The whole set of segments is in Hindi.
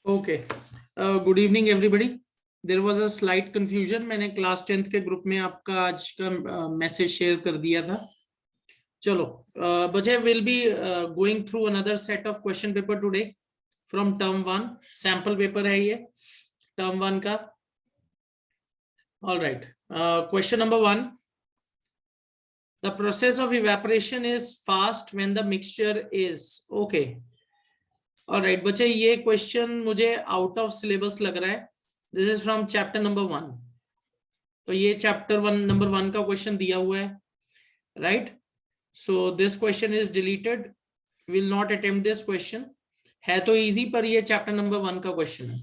Okay, good evening everybody. There was a slight confusion. मैंने क्लास 10th के ग्रुप में आपका आज का मैसेज शेयर कर दिया था। चलो बच्चे, will be going through another set of question paper today from term 1। Sample paper है ये टर्म 1 का। All right, question number 1। The process of evaporation is fast when the mixture is okay. Alright बच्चे, ये क्वेश्चन मुझे आउट ऑफ सिलेबस लग रहा है। This is from chapter number 1। तो ये चैप्टर 1 नंबर 1 का क्वेश्चन दिया हुआ है, right? So this question is deleted, will not attempt this question. है तो इजी, पर ये चैप्टर नंबर 1 का क्वेश्चन है,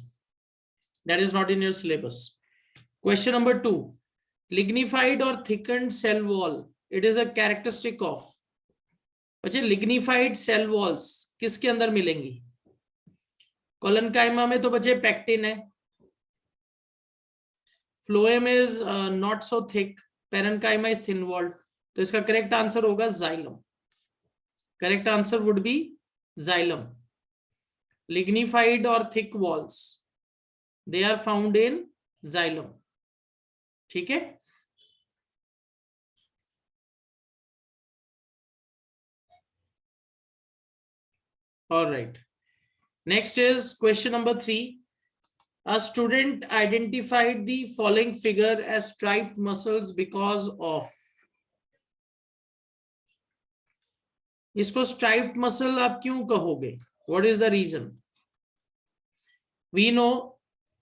that is not in your syllabus. Question number 2, lignified और thickened cell wall, it is a characteristic of. बच्चे, लिग्निफाइड सेल वॉल्स किसके अंदर मिलेंगी? कोलेनकाइमा में तो बच्चे पेक्टिन है, phloem is not so thick, parenchyma is thin walled. तो इसका करेक्ट आंसर होगा xylem. Correct answer would be xylem. Lignified और thick walls, they are found in xylem. ठीक है, alright. Next is question number 3। A student identified the following figure as striped muscles because of। इसको striped muscle आप क्यों कहोगे? What is the reason? We know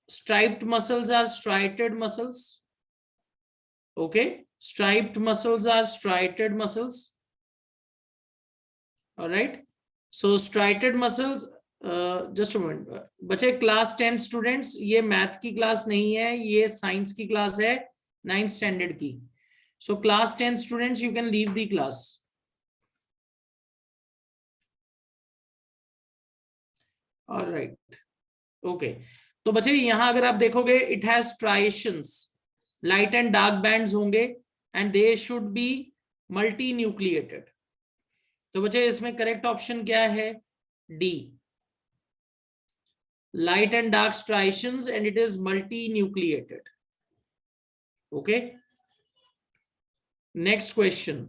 striped muscles are striated muscles. Okay, striped muscles are striated muscles. All right. So striated muscles. Just a minute बच्चे, क्लास 10 स्टूडेंट्स, ये मैथ की क्लास नहीं है, ये साइंस की क्लास है, 9th स्टैंडर्ड की। So class 10 students, you can leave the class. Alright, okay. तो बच्चे, यहां अगर आप देखोगे, it has striations, light and dark bands होंगे, and they should be multinucleated. तो बच्चे, इसमें करेक्ट ऑप्शन क्या है? D, light and dark striations, and it is multi-nucleated. Okay, next question.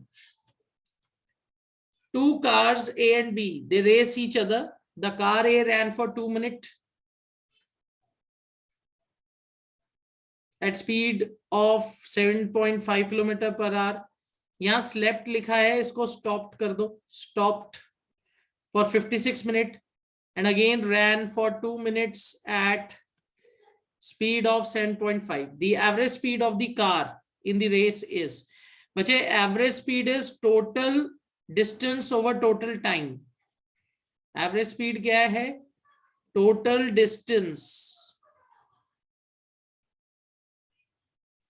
Two cars A and B, they race each other. The car A ran for 2 minutes at speed of 7.5 kilometre per our. यहां स्लेप्ट लिखा है, इसको स्टॉप्ड कर दो, stopped for 56 minute, and again ran for 2 minutes at speed of 7.5. The average speed of the car in the race is, बच्चे, average speed is total distance over total time. Average speed क्या है? Total distance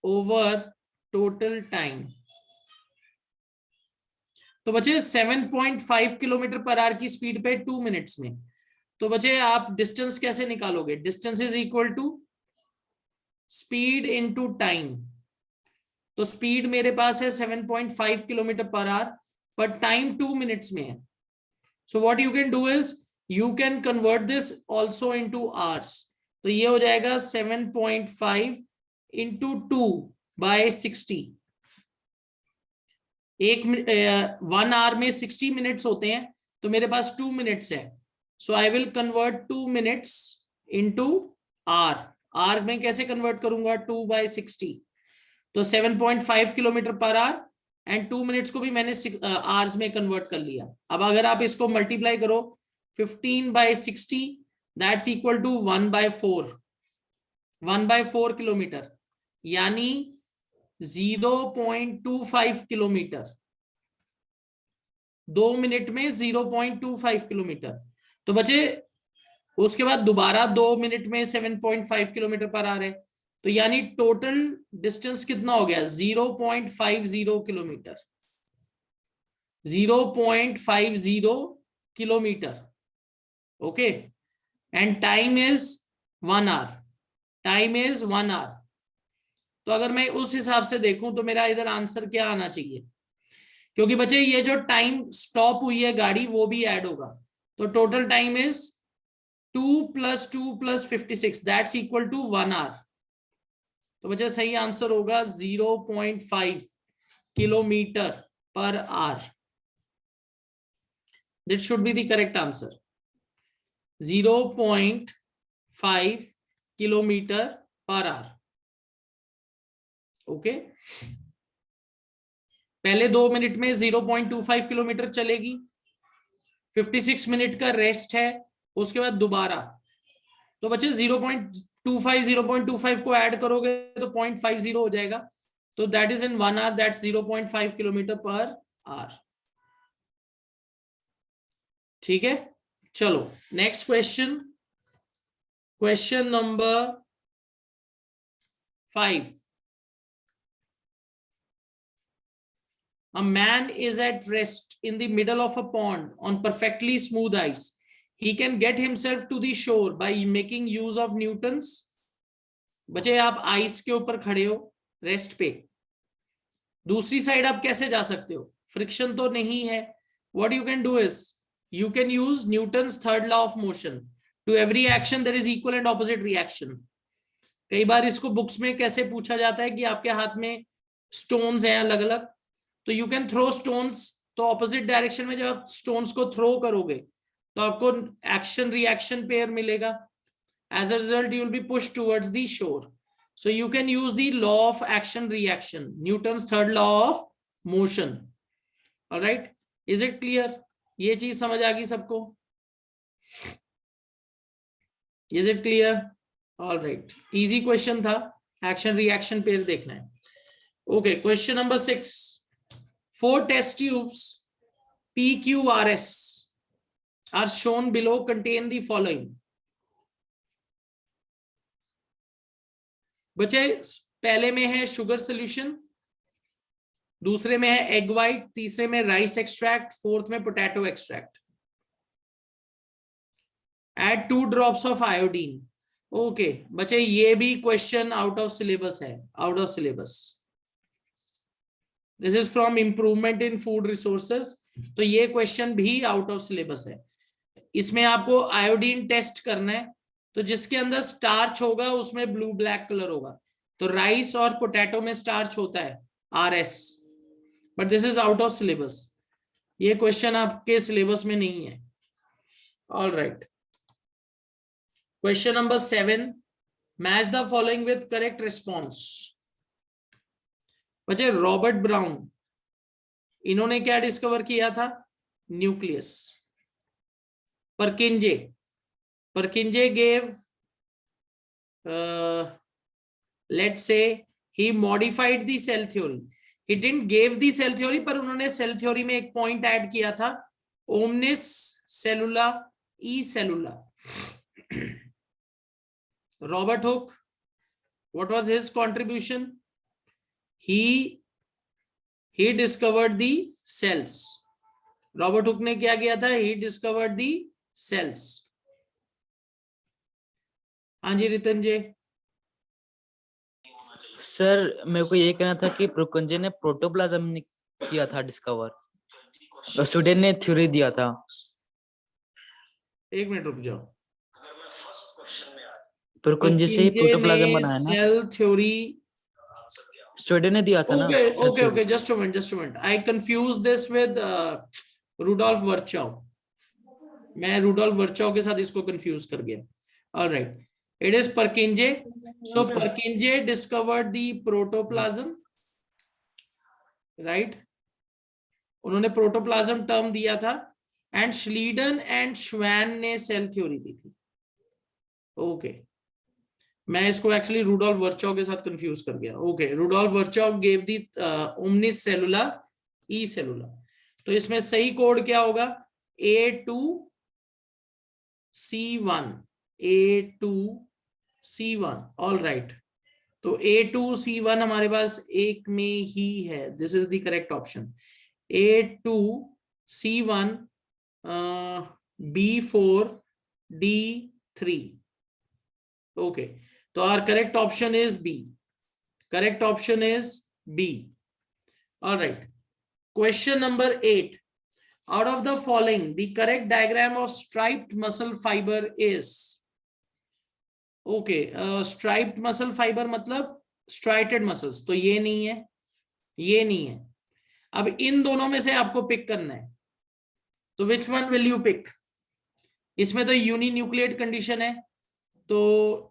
over total time. तो बच्चे, 7.5 किलोमीटर पर आवर की स्पीड पे 2 मिनट्स में, तो बच्चे आप डिस्टेंस कैसे निकालोगे? Distance is equal to speed into time. तो स्पीड मेरे पास है 7.5 किलोमीटर पर आवर, पर टाइम 2 मिनट्स में है। So what you can do is, you can convert this also into hours. तो ये हो जाएगा 7.5 इंटू 2/60। 1 आवर में 60 मिनट्स होते हैं, तो मेरे पास 2 मिनट्स है। So I will convert 2 minutes into R. R में कैसे कन्वर्ट करूंगा? 2/60। तो 7.5 kilometre per our and 2 minutes को भी मैंने आवर्स में कन्वर्ट कर लिया। अब अगर आप इसको मल्टीप्लाई करो, 15/60, दैट्स इक्वल टू 1/4। 1/4 किलोमीटर, यानी 0.25 किलोमीटर। 2 मिनट में 0.25 किलोमीटर। तो बच्चे, उसके बाद दोबारा 2 मिनट में 7.5 किलोमीटर पर आ रहे, तो यानी टोटल डिस्टेंस कितना हो गया? 0.50 kilometre. 0.50 kilometre. Okay, and time is 1 hour. Time is 1 hour. तो अगर मैं उस हिसाब से देखूं, तो मेरा इधर आंसर क्या आना चाहिए? क्योंकि बच्चे, ये जो टाइम स्टॉप हुई है गाड़ी, वो भी ऐड होगा, तो total time is 2 + 2 + 56 that's equal to 1 hour. तो बच्चा सही आंसर होगा 0.5 kilometre per hour. This should be the correct answer, 0.5 kilometre per hour. Okay, पहले 2 मिनट में 0.25 किलोमीटर चलेगी, 56 मिनट का रेस्ट है, उसके बाद दोबारा। तो बच्चे 0.25 को ऐड करोगे तो 0.50 हो जाएगा। तो that is in 1 hour, that's 0.5 kilometre per hour. ठीक है, चलो next question, question number 5। A man is at rest in the middle of a pond on perfectly smooth ice. He can get himself to the shore by making use of Newton's। बच्चे आप आइस के ऊपर खड़े हो रेस्ट पे, दूसरी साइड आप कैसे जा सकते हो? फ्रिक्शन तो नहीं है। What you can do is you can use Newton's third law of motion. To every action there is equal and opposite reaction. कई बार इसको बुक्स में कैसे पूछा जाता है कि आपके हाथ में स्टोन्स हैं अलग अलग, तो यू कैन थ्रो स्टोन्स, तो ऑपोजिट डायरेक्शन में जब आप स्टोन्स को थ्रो करोगे तो आपको एक्शन रिएक्शन पेयर मिलेगा। As a result you will be push towards the shore. So you can use the law of action reaction, Newton's third law of motion. Alright, is it clear? ये चीज समझ आ गई सबको? Is it clear? Alright, easy question था, एक्शन रिएक्शन पेयर देखना है। Okay, question number 6। 4 test tubes PQRS are shown below, contain the following। बच्चे पहले में है शुगर सॉल्यूशन, दूसरे में है एग वाइट, तीसरे में राइस एक्सट्रैक्ट, फोर्थ में potato extract. Add 2 drops of iodine। Okay बच्चे, ये भी क्वेश्चन आउट ऑफ सिलेबस है, out of syllabus. This is from improvement in food resources, तो ये क्वेश्चन भी आउट ऑफ सिलेबस है। इसमें आपको आयोडीन टेस्ट करना है, तो जिसके अंदर स्टार्च होगा उसमें ब्लू ब्लैक कलर होगा, तो राइस और पोटैटो में स्टार्च होता है RS, but this is out of syllabus, ये क्वेश्चन आपके सिलेबस में नहीं है। All right, question number 7। Match the following with correct response. बच्चे रॉबर्ट ब्राउन, इन्होंने क्या डिस्कवर किया था? Nucleus. परकिंजे gave, let's say he modified the cell theory. He didn't give the cell theory, पर उन्होंने सेल थ्योरी में एक पॉइंट ऐड किया था, ओमनिस सेलुला ई सेलुला। Robert Hooke, what was his contribution? he discovered the cells। Robert Hooke ने क्या किया था? he discovered the cells। हाँ जी रितन जी। सर मेरे को ये कहना था कि परकिंजे ने प्रोटोप्लाज्म किया था डिस्कवर, तो स्टूडेंट ने थ्योरी दिया था। एक मिनट रुक जाओ, परकिंजे से प्रोटोप्लाज्म बनाया ना, सेल थ्योरी स्टूडेंट ने दिया था ना। Okay, just a minute, I confused this with Rudolf Virchow। मैं रूडोल्फ वर्चॉव के साथ इसको कंफ्यूज कर गया। Alright, it is परकिंजे। So परकिंजे discovered the protoplasm, right, उन्होंने प्रोटोप्लाज्म टर्म दिया था, एंड श्लीडन एंड श्वैन ने सेल थ्योरी दी थी। ओके, मैं इसको एक्चुअली रूडोल्फ वर्चॉव के साथ कंफ्यूज कर गया। ओके, रूडोल्फ वर्चॉव गेव दी ओमनिस सेलुला ई सेलुला। तो इसमें सही कोड क्या होगा? A2C1। ऑल राइट, तो A2C1 हमारे पास एक में ही है, this is the correct option. A2C1 B4D3। Okay, तो our correct option is B। Correct option is B। All right. Question number 8. out of the following the correct diagram of striped muscle fiber is? Okay, striped muscle fibre मतलब स्ट्राइटेड मसल्स, तो ये नहीं है, ये नहीं है। अब इन दोनों में से आपको पिक करना है, तो which one will you pick? इसमें तो यूनिन्यूक्लिएट कंडीशन है, तो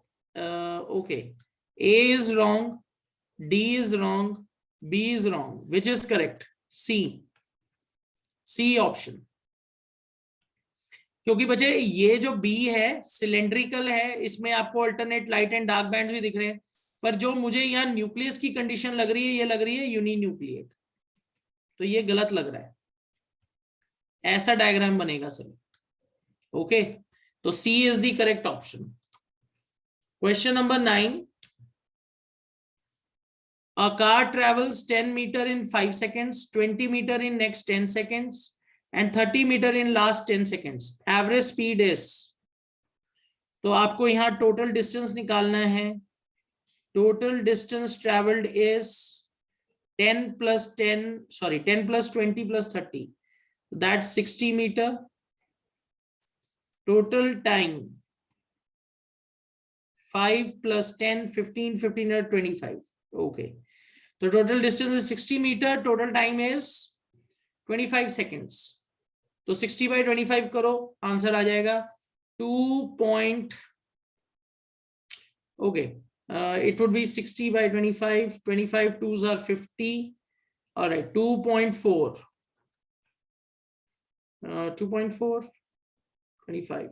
okay, A is wrong, D is wrong, B is wrong, which is correct? C option. क्योंकि बच्चे ये जो बी है सिलेंड्रिकल है, इसमें आपको alternate light and dark bands भी दिख रहे हैं, पर जो मुझे यहाँ न्यूक्लियस की कंडीशन लग रही है, ये लग रही है यूनिन्यूक्लिएट, तो ये गलत लग रहा है। ऐसा डायग्राम बनेगा सर। ओके, तो C is the correct option. Question number 9, a car travels 10 meter in 5 seconds, 20 meter in next 10 seconds and 30 meter in last 10 seconds. Average speed is, तो आपको यहाँ टोटल डिस्टेंस निकालना है। Total distance travelled is 10 plus 20 plus 30, that's 60 meter. Total time 5 plus 10, 15, 15 or 25. Okay, so total distance is 60 meter, total time is 25 seconds. तो 60 by 25 करो, आंसर आ जाएगा 2. Okay, it would be 60 by 25, 25 twos are 50. All right, 2.4. 2.4, 25,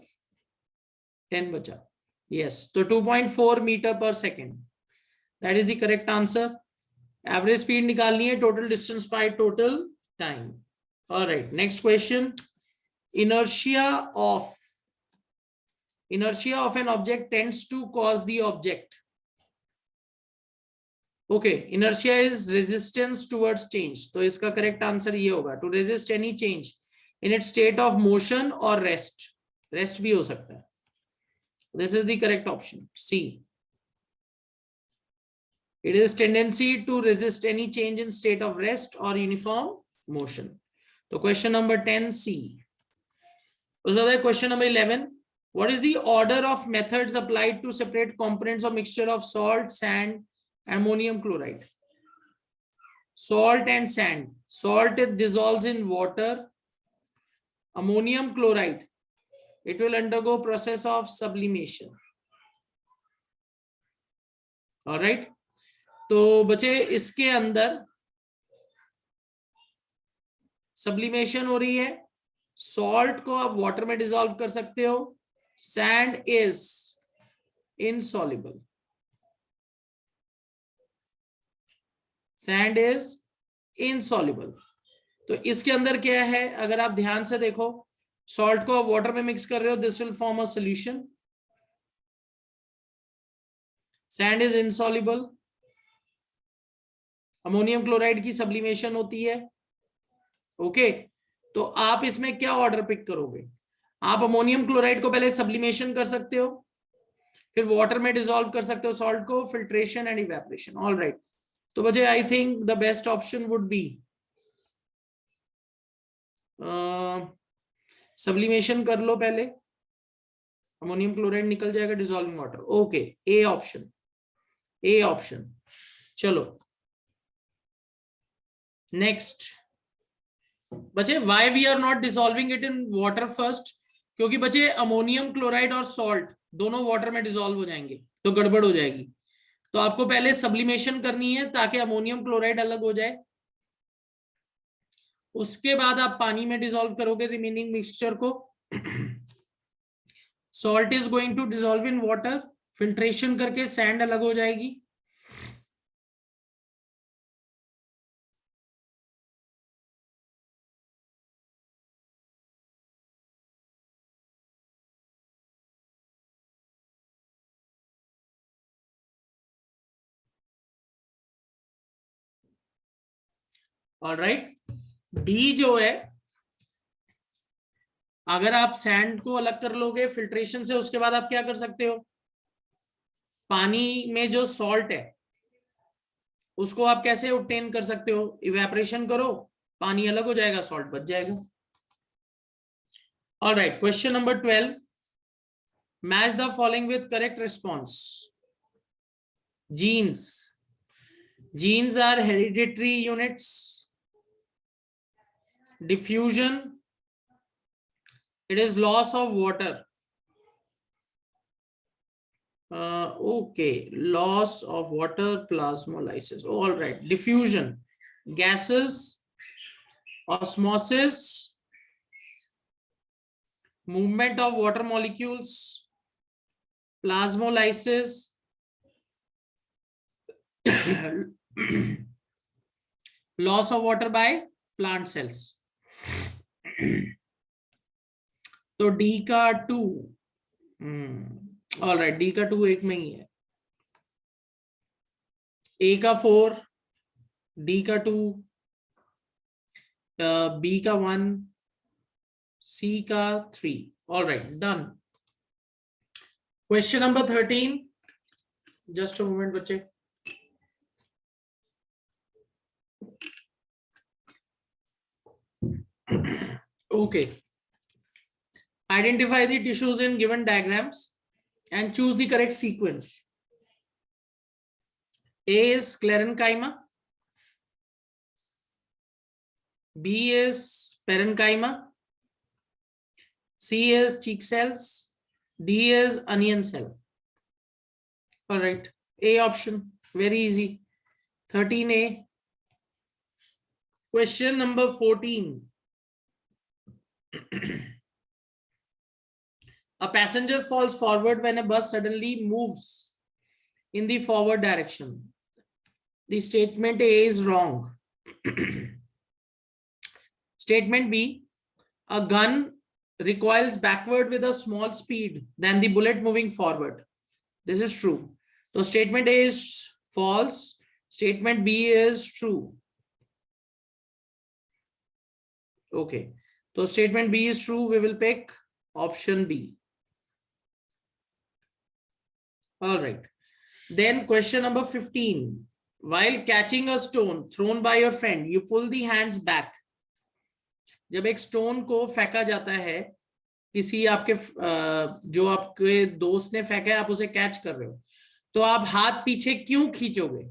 10 बचा। Yes, तो 2.4 meter per second. That is the correct answer. Average speed निकालनी है, total distance by total time. All right, next question. Inertia of an object tends to cause the object. Okay, inertia is resistance towards change. तो इसका correct answer ये होगा, to resist any change in its state of motion or rest. Rest भी हो सकता है. This is the correct option, C. It is tendency to resist any change in state of rest or uniform motion. So question number 10, C. Question number 11. What is the order of methods applied to separate components of mixture of salt, sand, ammonium chloride? Salt and sand. Salt, it dissolves in water. Ammonium chloride, it will undergo process of sublimation. All right. तो बच्चे इसके अंदर सब्लिमेशन हो रही है। सॉल्ट को आप वाटर में डिसॉल्व कर सकते हो। Sand is insoluble, sand is insoluble. तो इसके अंदर क्या है, अगर आप ध्यान से देखो, सॉल्ट को आप वाटर में मिक्स कर रहे हो, this will form a solution. Sand is insoluble. Ammonium chloride की सब्लिमेशन होती है। ओके, तो आप इसमें क्या ऑर्डर पिक करोगे? आप अमोनियम क्लोराइड को पहले सब्लिमेशन कर सकते हो, फिर वाटर में डिसॉल्व कर सकते हो सॉल्ट को, filtration and evaporation. All right, तो बच्चे I think the best option would be sublimation कर लो पहले, अमोनियम क्लोराइड निकल जाएगा, dissolving water. Okay, A option, A option. चलो नेक्स्ट बच्चे, why we are not dissolving it in water first? क्योंकि बच्चे अमोनियम क्लोराइड और सॉल्ट दोनों वाटर में डिसॉल्व हो जाएंगे तो गड़बड़ हो जाएगी। तो आपको पहले सब्लिमेशन करनी है ताकि अमोनियम क्लोराइड अलग हो जाए, उसके बाद आप पानी में डिसॉल्व करोगे रिमेनिंग मिक्सचर को। Salt is going to dissolve in water, filtration करके सैंड अलग हो जाएगी। ऑलराइट, डी जो है, अगर आप सैंड को अलग कर लोगे फिल्ट्रेशन से, उसके बाद आप क्या कर सकते हो, पानी में जो सॉल्ट है उसको आप कैसे ऑब्टेन कर सकते हो? इवेपोरेशन करो, पानी अलग हो जाएगा, सॉल्ट बच जाएगा। All right, question number 12. Match the following with correct response. Genes. Genes are hereditary units. Diffusion. It is loss of water. Okay, loss of water, plasmolysis. All right, diffusion. Gases. Osmosis. Movement of water molecules. Plasmolysis. Loss of water by plant cells. तो D का 2, ऑल राइट, D का 2 एक में ही है, A का 4, D का 2, B का 1, C का 3. All right, done. Question number 13. Just a moment बच्चे. Okay. Identify the tissues in given diagrams and choose the correct sequence. A is sclerenchyma. B is parenchyma. C is cheek cells. D is onion cell. All right. A option. Very easy. 13A. Question number 14. A passenger falls forward when a bus suddenly moves in the forward direction. The statement A is wrong. Statement B, a gun recoils backward with a small speed than the bullet moving forward. This is true. So statement A is false. Statement B is true. Okay. So statement B is true. We will pick option B. All right. Then question number 15. While catching a stone thrown by your friend, you pull the hands back. जब एक स्टोन को फेंका जाता है, किसी आपके जो आपके दोस्त ने फेंका है, आप उसे कैच कर रहे हो, तो आप हाथ पीछे क्यों खींचोगे?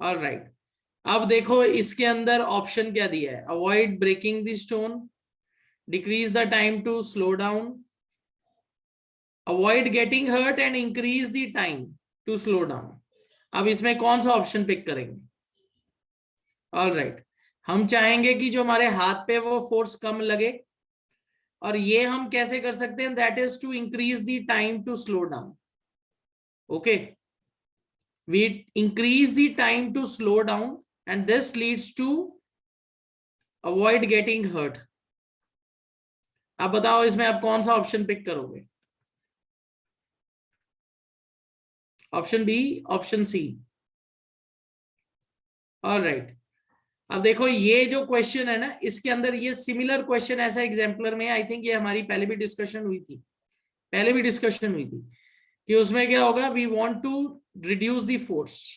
All right. अब देखो इसके अंदर ऑप्शन क्या दिया है. Avoid breaking the stone, decrease the time to slow down, avoid getting hurt and increase the time to slow down. अब इसमें कौन सा ऑप्शन पिक करेंगे? All right. हम चाहेंगे कि जो हमारे हाथ पे वो फोर्स कम लगे, और ये हम कैसे कर सकते हैं? That is to increase the time to slow down. Okay, we increase the time to slow down and this leads to avoid getting hurt. अब बताओ इसमें आप कौन सा ऑप्शन पिक करोगे? Option B, option C? All right. अब देखो ये जो क्वेश्चन है ना, इसके अंदर ये सिमिलर क्वेश्चन ऐसा एग्जाम्पलर में, आई थिंक ये हमारी पहले भी डिस्कशन हुई थी कि उसमें क्या होगा? We want to reduce the force.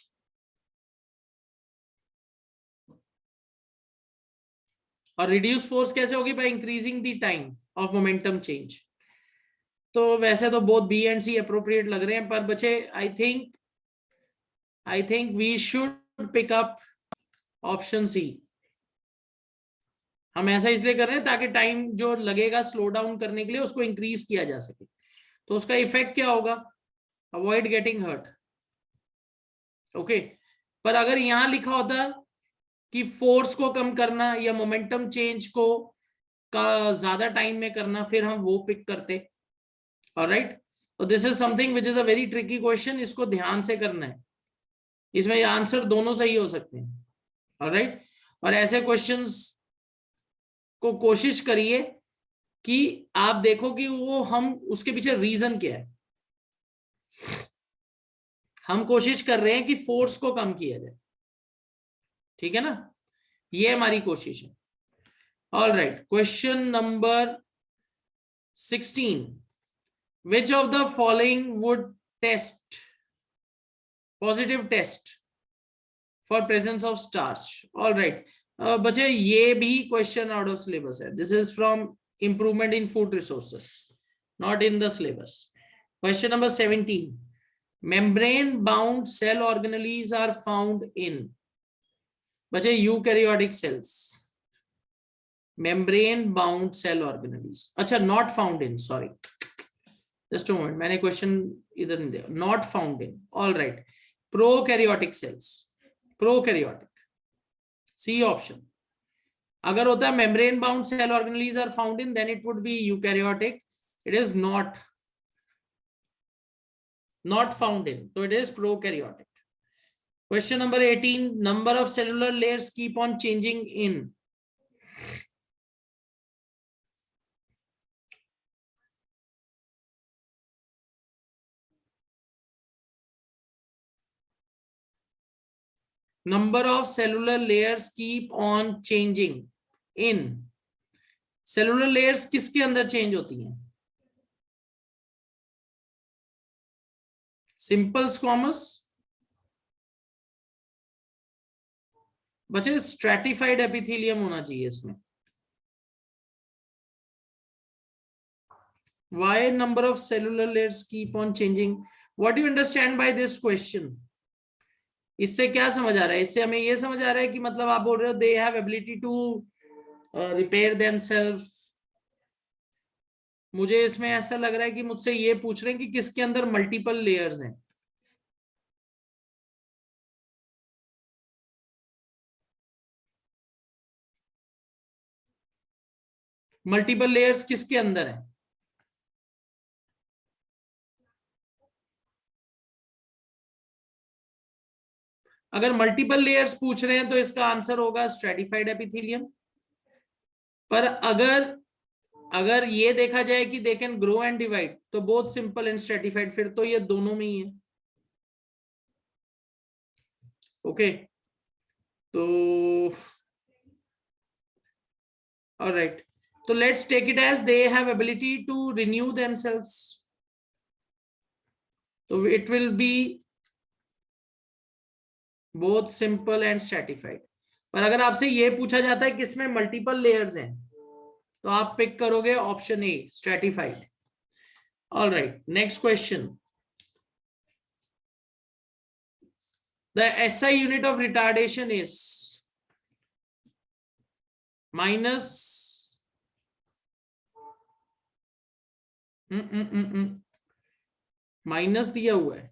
और रिड्यूस फोर्स कैसे होगी? By increasing the time of momentum change. तो वैसे तो both B and C appropriate लग रहे हैं, पर बच्चे I think we should pick up option C. हम ऐसा इसलिए कर रहे हैं ताकि टाइम जो लगेगा स्लो डाउन करने के लिए उसको इंक्रीज किया जा सके. तो उसका इफेक्ट क्या होगा? Avoid getting hurt. ओके, पर अगर यहां लिखा होता कि फोर्स को कम करना या मोमेंटम चेंज को का ज्यादा टाइम में करना, फिर हम वो पिक करते. ऑलराइट. तो this is something which is a very tricky question. इसको ध्यान से करना है. इसमें आंसर दोनों सही हो सकते हैं. ऑलराइट. और ऐसे क्वेश्चंस को कोशिश करिए कि आप देखो कि वो हम उसके पीछे रीजन क्या है. हम कोशिश कर रहे हैं कि फोर्स को कम किया जाए. ठीक है ना? ये हमारी कोशिश है. All right. Question number 16. Which of the following would test positive test for presence of starch? All right. बच्चे ये भी क्वेश्चन आउट ऑफ सिलेबस है. This is from improvement in food resources, not in the syllabus. Question number 17. Membrane bound cell organelles are found in बचे eukaryotic cells. Membrane bound cell organelles. अच्छा, not found in, sorry, just a moment, मैंने question इधर नहीं दिया. Not found in, all right. Prokaryotic cells, prokaryotic, C option. अगर होता है membrane bound cell organelles are found in, then it would be eukaryotic. It is not found in, so it is prokaryotic. Question number 18. Number of cellular layers keep on changing in number of cellular layers keep on changing in. cellular layers किसके अंदर चेंज होती हैं? सिंपल स्क्वामस, बच्चे स्ट्रेटिफाइड एपिथेलियम होना चाहिए इसमें. Why number of cellular layers keep on changing? What do you understand by this question? इससे क्या समझ आ रहा है? इससे हमें ये समझ आ रहा है कि मतलब आप बोल रहे हो they have ability to repair themselves. मुझे इसमें ऐसा लग रहा है कि मुझसे ये पूछ रहे हैं कि किसके अंदर मल्टीपल लेयर्स हैं. मल्टीपल लेयर्स किसके अंदर है? अगर मल्टीपल लेयर्स पूछ रहे हैं तो इसका आंसर होगा स्ट्रेटिफाइड एपिथेलियम. पर अगर ये देखा जाए कि they can grow and divide, तो बोथ सिंपल एंड स्ट्रेटिफाइड, फिर तो ये दोनों में ही है. ओके, तो ऑलराइट, तो let's take it as they have ability to renew themselves. तो it will be both simple and stratified. पर अगर आपसे ये पूछा जाता है किसमें मल्टीपल लेयर्स हैं, तो आप पिक करोगे option A, stratified. Alright, next question. The SI unit of retardation is minus minus दिया हुआ है.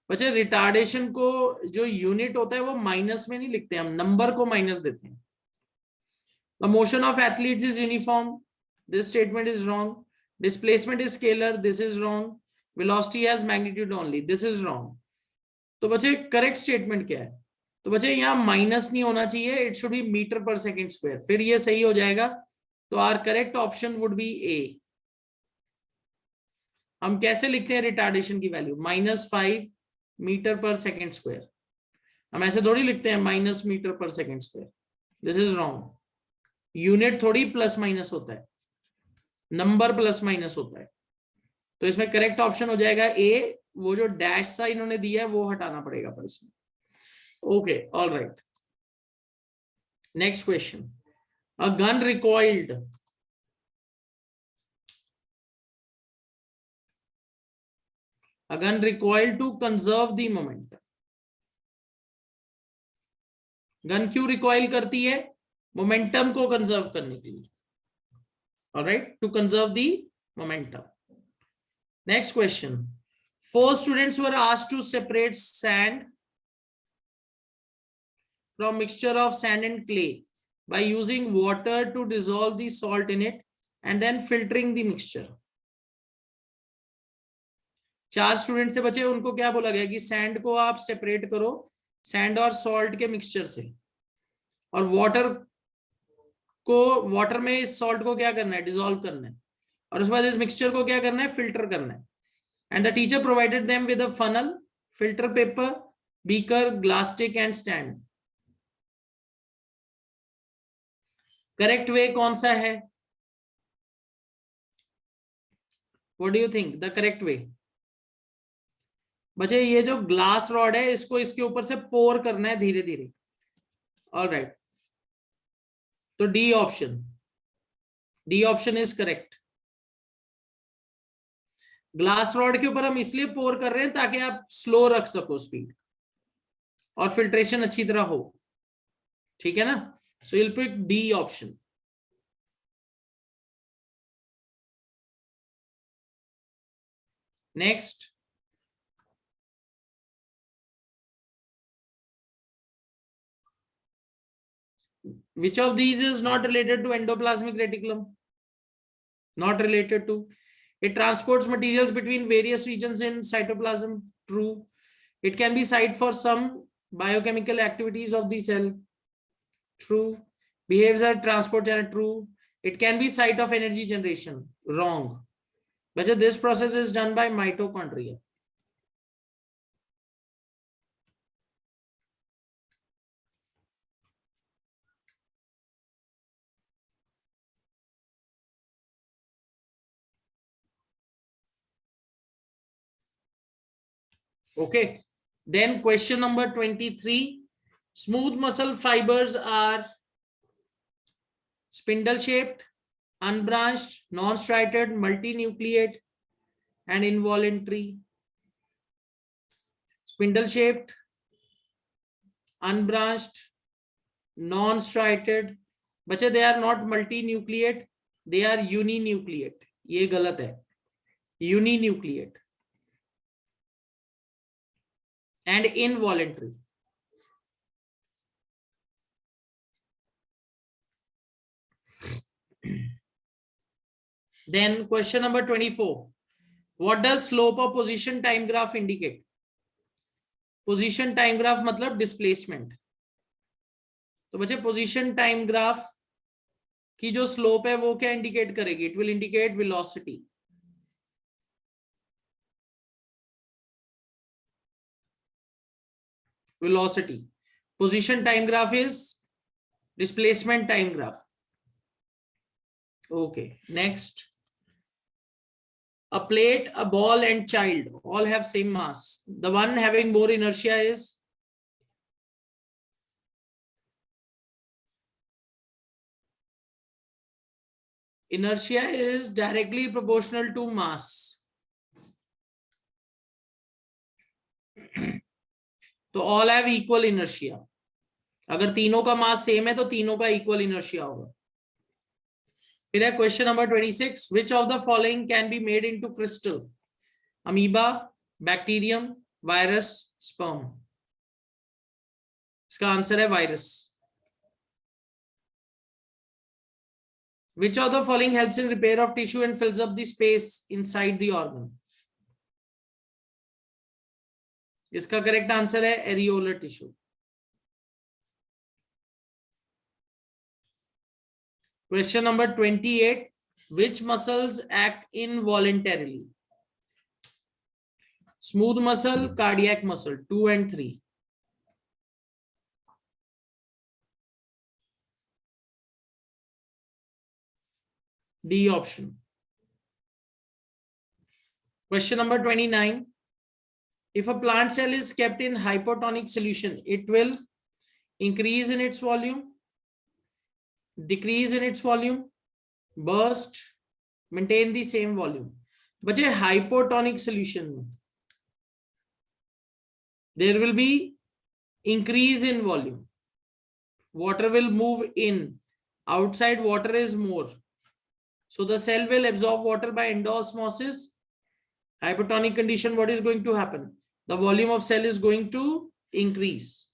बच्चे रिटार्डेशन को जो यूनिट होता है वो माइनस में नहीं लिखते, हम नंबर को माइनस देते हैं. The motion of athletes is uniform. This statement is wrong. Displacement is scalar. This is wrong. Velocity has magnitude only. This is wrong. तो बच्चे करेक्ट स्टेटमेंट क्या है? तो बच्चे यहाँ माइनस नहीं होना चाहिए, it should be metre per second square, फिर ये सही हो जाएगा. तो our correct option would be A. हम कैसे लिखते हैं रिटार्डेशन की value? -5 metre per second square. हम ऐसे थोड़ी लिखते हैं minus metre per second square. This is wrong. Unit थोड़ी प्लस माइनस होता है, नंबर प्लस माइनस होता है. तो इसमें करेक्ट ऑप्शन हो जाएगा ए. वो जो डैश सा इन्होंने दिया है वो हटाना पड़ेगा पर इसमें. Okay, all right. Next question. A gun recoiled to conserve the momentum. Gun क्यों रिकॉइल करती है? मोमेंटम को कंजर्व करने के लिए. Alright, to conserve the momentum. Next question. 4 students were asked to separate sand from mixture of sand and clay by using water to dissolve the salt in it and then filtering the mixture. 4 student से बचे, उनको क्या बोला गया कि सैंड को आप सेपरेट करो सैंड और सॉल्ट के मिक्सचर से, और वाटर में इस सॉल्ट को क्या करना है? डिसॉल्व करना है, और उसके बाद इस मिक्सचर को क्या करना है? फिल्टर करना है. And the teacher provided them with a funnel, filter paper, beaker, glass stick and stand. Correct way कौन सा है? What do you think? The correct way. बच्चे ये जो ग्लास रॉड है इसको इसके ऊपर से पोर करना है धीरे धीरे. All right. तो D option is correct. Glass rod के ऊपर हम इसलिए पोर कर रहे हैं ताकि आप स्लो रख सको स्पीड और फिल्ट्रेशन अच्छी तरह हो, ठीक है ना। So will pick D option. Next, which of these is not related to endoplasmic reticulum? Not related to. It transports materials between various regions in cytoplasm. True. It can be site for some biochemical activities of the cell. True. Behaves as transport channel. True. It can be site of energy generation. Wrong. But this process is done by mitochondria. Okay. Then question number 23. Smooth muscle fibers are spindle shaped, unbranched, non-striated, multinucleate, and involuntary. Spindle shaped, unbranched, non-striated. बच्चे they are not multinucleate, they are uninucleate. ये गलत है, uninucleate and involuntary. Then question number 24. What does slope of position time graph indicate? Position time graph मतलब displacement. तो बच्चे पोजीशन टाइम ग्राफ की जो स्लोप है वो क्या इंडिकेट करेगी? It will indicate velocity. Velocity. Position time graph is displacement time graph. Okay, next. A plate, a ball, and child all have same mass. The one having more inertia is directly proportional to mass. तो all have equal inertia. अगर तीनों का मास सेम है तो तीनों का इक्वल इनर्शिया होगा। फिर है question number 26. Which of the following can be made into crystal? Amoeba, bacterium, virus, sperm. इसका आंसर है virus. Which of the following helps in repair of tissue and fills up the space inside the organ? इसका करेक्ट आंसर है areolar tissue. Question number 28. Which muscles act involuntarily? Smooth muscle, cardiac muscle, 2 and 3. D option. Question number 29. If a plant cell is kept in hypotonic solution, it will increase in its volume, decrease in its volume, burst, maintain the same volume. बच्चे hypotonic solution में there will be increase in volume. Water will move in. Outside water is more. So the cell will absorb water by endosmosis. Hypotonic condition, what is going to happen? The volume of cell is going to increase.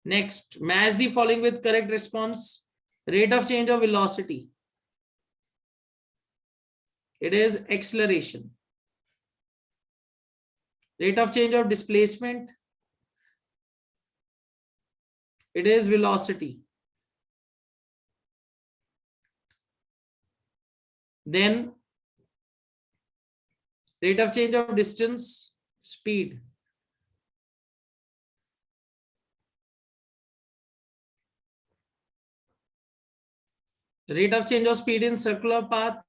Next, match the following with correct response. Rate of change of velocity. It is acceleration. Rate of change of displacement. It is velocity. Then rate of change of distance, speed. Rate of change of speed in circular path.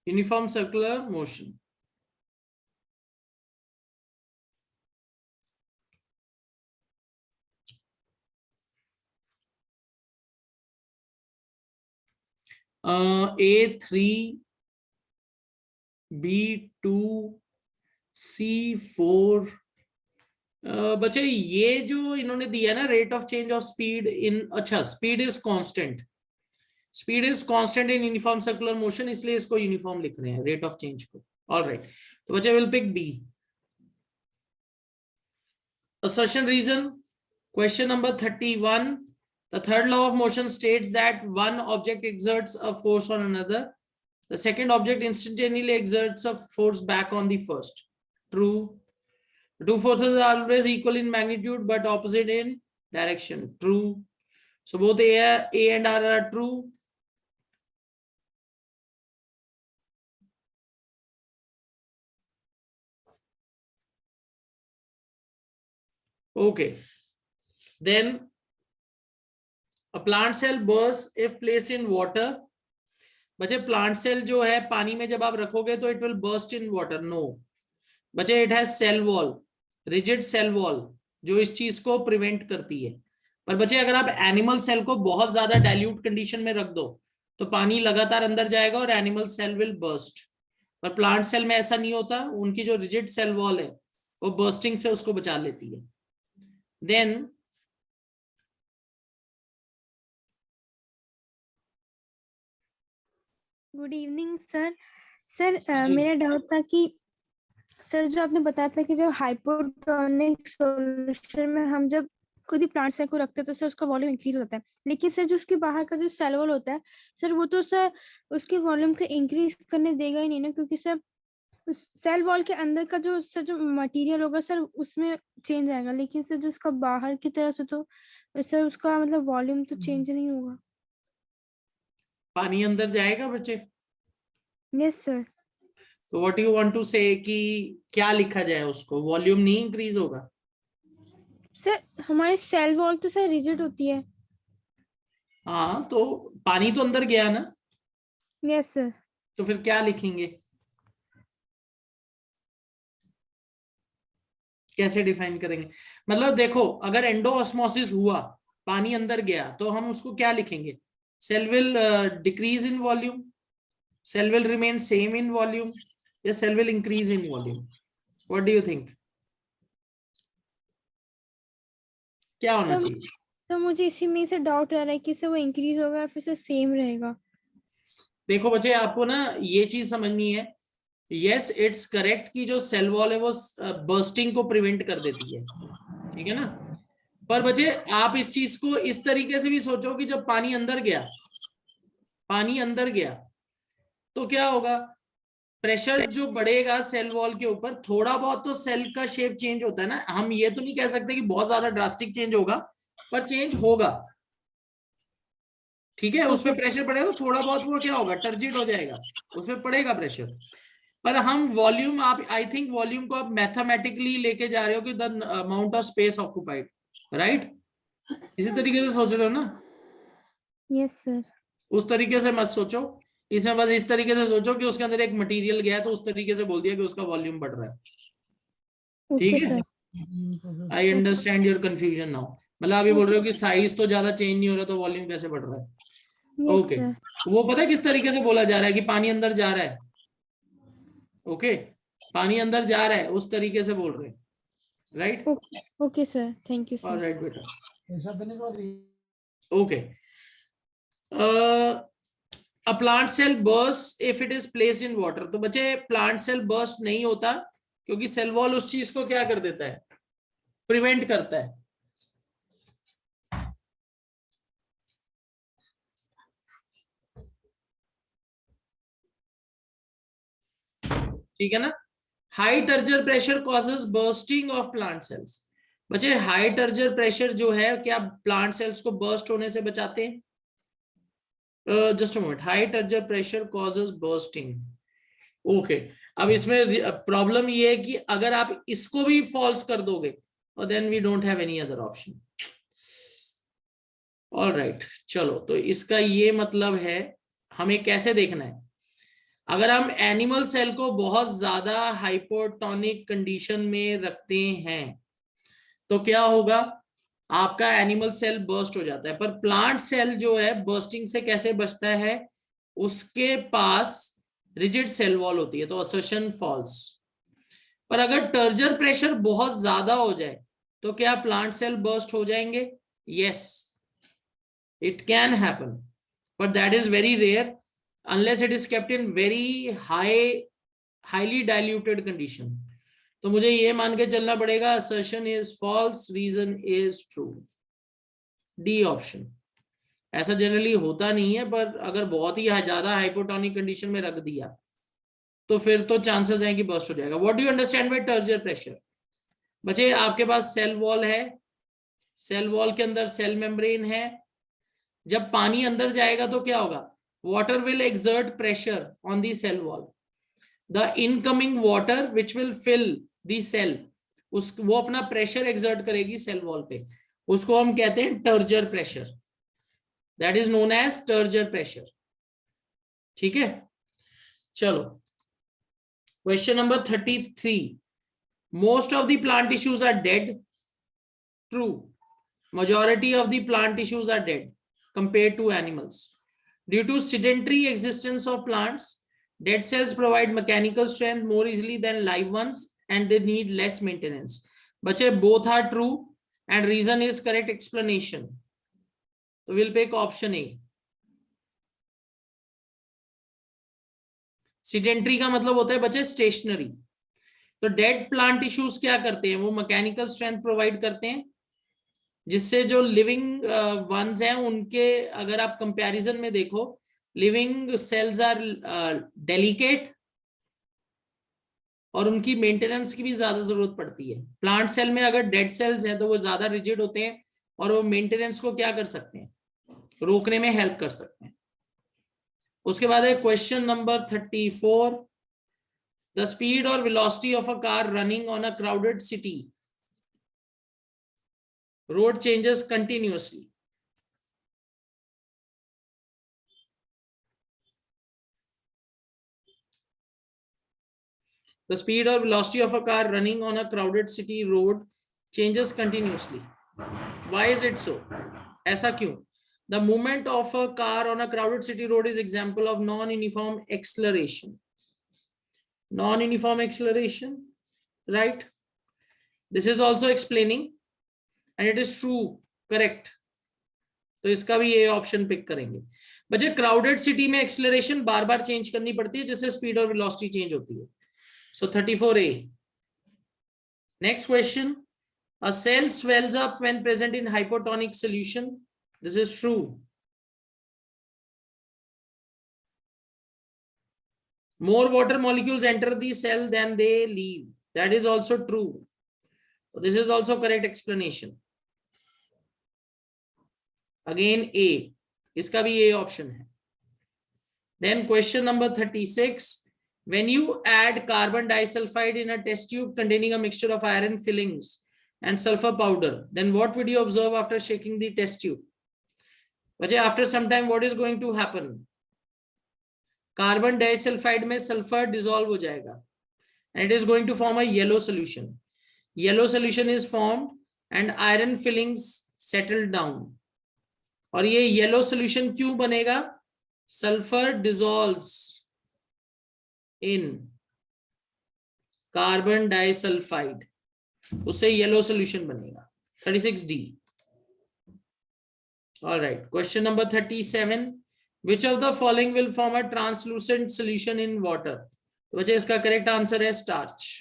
Uniform circular motion. A3 B2 C4 बच्चे ये जो इन्होंने दिया ना rate of change of speed in, अच्छा speed is constant, speed is constant in uniform circular motion, इसलिए इसको यूनिफॉर्म लिख रहे हैं रेट ऑफ चेंज को। ऑलराइट, तो बच्चे will pick B. Assertion reason, question number 31. The third law of motion states that one object exerts a force on another. The second object instantaneously exerts a force back on the first. True. The two forces are always equal in magnitude but opposite in direction. True. So both A and R are true. Okay. Then a plant cell bursts if placed in water. बच्चे प्लांट सेल जो है पानी में जब आप रखोगे तो it will burst in water. No बच्चे, it has cell wall, rigid cell wall, जो इस चीज को प्रिवेंट करती है। पर बच्चे अगर आप एनिमल सेल को बहुत ज्यादा डाइल्यूट कंडीशन में रख दो तो पानी लगातार अंदर जाएगा और एनिमल सेल विल बर्स्ट। पर प्लांट सेल में ऐसा नहीं होता, उनकी जो रिजिड सेल वॉल है वो बर्स्टिंग से उसको बचा लेती है। Then good evening sir. Sir मेरा डाउट था कि सर जो आपने बताया था कि जब हाइपोटोनिक सॉल्यूशन में हम जब कोई भी प्लांट सेल को रखते हैं तो सर उसका वॉल्यूम इंक्रीज होता है, लेकिन सर जो उसके बाहर का जो सेल वॉल होता है सर वो तो सर उसके वॉल्यूम को इंक्रीज करने देगा ही नहीं ना, क्योंकि सर उस सेल वॉल के अंदर का जो सर जो मटेरियल होगा सर उसमें चेंज आएगा, लेकिन सर जो उसका बाहर की तरफ से तो सर उसका मतलब वॉल्यूम तो चेंज नहीं होगा। पानी अंदर जाएगा बच्चे। Yes sir. तो व्हाट यू वांट टू से कि क्या लिखा जाए उसको, वॉल्यूम नहीं इंक्रीज होगा? सर हमारी सेल वॉल तो सर रिजिड होती है। हाँ तो पानी तो अंदर गया ना। Yes sir. तो फिर क्या लिखेंगे, कैसे डिफाइन करेंगे? मतलब देखो, अगर एंडोऑस्मोसिस हुआ, पानी अंदर गया, तो हम उसको क्या लिखेंगे? Cell will decrease in volume, cell will remain same in volume, या cell will increase in volume? What do you think, क्या होना चाहिए? सर मुझे इसी में से डाउट रह रहा है कि सर वो इंक्रीज होगा फिर से सेम रहेगा। देखो बच्चे, आपको ना ये चीज समझनी है, यस इट्स करेक्ट कि जो सेल वॉल है वो बर्स्टिंग को प्रिवेंट कर देती है, ठीक है ना। पर बच्चे आप इस चीज को इस तरीके से भी सोचो कि जब पानी अंदर गया, पानी अंदर गया तो क्या होगा? प्रेशर जो बढ़ेगा सेल वॉल के ऊपर, थोड़ा बहुत तो सेल का शेप चेंज होता है ना। हम ये तो नहीं कह सकते कि बहुत ज्यादा ड्रास्टिक चेंज होगा, पर चेंज होगा, ठीक है। उसमें प्रेशर पड़ेगा तो थोड़ा बहुत वो क्या होगा, टर्जिड हो जाएगा, उसमें पड़ेगा प्रेशर। पर हम वॉल्यूम, आप आई थिंक वॉल्यूम को आप मैथमेटिकली लेके जा रहे हो कि the amount of space occupied, right? इसी तरीके से सोच रहे हो ना? Yes sir. उस तरीके से मत सोचो, इसमें बस इस तरीके से सोचो कि उसके अंदर एक मटेरियल गया है तो उस तरीके से बोल दिया कि उसका वॉल्यूम बढ़ रहा है। ठीक है, I understand your confusion now. मतलब अभी बोल रहे हो कि साइज तो ज्यादा चेंज नहीं हो रहा तो वॉल्यूम कैसे बढ़ रहा है? ओके, वो पता है किस तरीके से बोला जा रहा है कि पानी अंदर जा रहा है। ओके, पानी अंदर जा रहा है उस तरीके से बोल रहे हैं, right? Okay sir, thank you sir. Alright बेटा, okay. A plant cell bursts if it is placed in water। तो बच्चे प्लांट सेल बर्स्ट नहीं होता क्योंकि सेल वॉल उस चीज को क्या कर देता है, प्रिवेंट करता है। ठीक है ना। High turgor pressure causes bursting of plant cells. बच्चे हाई टर्जर प्रेशर जो है क्या प्लांट सेल्स को बर्स्ट होने से बचाते हैं? Just a moment, high turgor pressure causes bursting. Okay, अब इसमें प्रॉब्लम ये है कि अगर आप इसको भी फॉल्स कर दोगे और then we don't have any other option. Alright, चलो तो इसका ये मतलब है, हमें कैसे देखना है? अगर हम एनिमल सेल को बहुत ज्यादा हाइपोटोनिक कंडीशन में रखते हैं तो क्या होगा, आपका एनिमल सेल बर्स्ट हो जाता है। पर प्लांट सेल जो है बर्स्टिंग से कैसे बचता है, उसके पास रिजिड सेल वॉल होती है, तो असर्शन फॉल्स। पर अगर टर्जर प्रेशर बहुत ज्यादा हो जाए तो क्या प्लांट सेल बर्स्ट हो जाएंगे? Yes, it can happen, but that is very rare unless it is kept in very highly diluted condition. तो मुझे ये मान के चलना पड़ेगा assertion is false, reason is true. D option. ऐसा जनरली होता नहीं है, पर अगर बहुत ही ज्यादा हाइपोटोनिक कंडीशन में रख दिया तो फिर तो चांसेस हैं कि बर्स्ट हो जाएगा। What do you understand by turgor pressure? बच्चे आपके पास सेल वॉल है, सेल वॉल के अंदर सेल मेम्ब्रेन है, जब पानी अंदर जाएगा तो क्या होगा, water will exert pressure on the cell wall. The incoming water which will fill the cell, वो अपना प्रेशर एक्सर्ट करेगी सेल वॉल पे, उसको हम कहते हैं turgor pressure. That is known as turgor pressure. ठीक है, चलो question number 33। Most of the plant tissues are dead. True, majority of the plant tissues are dead compared to animals. Due to sedentary existence of plants, dead cells provide mechanical strength more easily than live ones and they need less maintenance. बच्चे both are true and reason is correct explanation. So we'll pick option A. Sedentary का मतलब होता है बच्चे stationary. तो dead plant tissues क्या करते हैं, वो mechanical strength provide करते हैं, जिससे जो लिविंग वंस हैं उनके अगर आप कंपैरिजन में देखो, लिविंग सेल्स आर डेलिकेट और उनकी मेंटेनेंस की भी ज्यादा जरूरत पड़ती है। प्लांट सेल में अगर डेड सेल्स हैं तो वो ज्यादा रिजिड होते हैं और वो मेंटेनेंस को क्या कर सकते हैं, रोकने में हेल्प कर सकते हैं। उसके बाद है क्वेश्चन नंबर 34। द स्पीड और velocity of a car running on a crowded city road changes continuously. The speed or velocity of a car running on a crowded city road changes continuously. Why is it so? ऐसा क्यों? The movement of a car on a crowded city road is example of non-uniform acceleration. Non-uniform acceleration, right? This is also explaining and it is true, correct. तो इसका भी ये ऑप्शन पिक करेंगे। बच्चे क्राउडेड सिटी में एक्सेलरेशन बार बार चेंज करनी पड़ती है जिससे स्पीड और वेलोसिटी चेंज होती है। So 34A। Next question, a cell swells up when present in hypotonic solution. This is true. More water molecules enter the cell then they leave. That is also true. This is also correct explanation. Again A, इसका भी ये ऑप्शन है। Then question number 36। When you add carbon disulfide in a test tube containing a mixture of iron fillings and sulfur powder, then what would you observe after shaking the test tube? बच्चे after some time what is going to happen? Carbon disulfide में sulfur dissolve हो जाएगा and it is going to form a yellow solution. Yellow solution is formed and iron fillings settle down. और ये येलो सोल्यूशन क्यों बनेगा? सल्फर डिसॉल्व्स इन कार्बन डाइसल्फाइड, उससे येलो सोल्यूशन बनेगा। 36D। Alright, question number 37। Which of the following will form a translucent solution in water? तो बच्चे इसका करेक्ट आंसर है स्टार्च।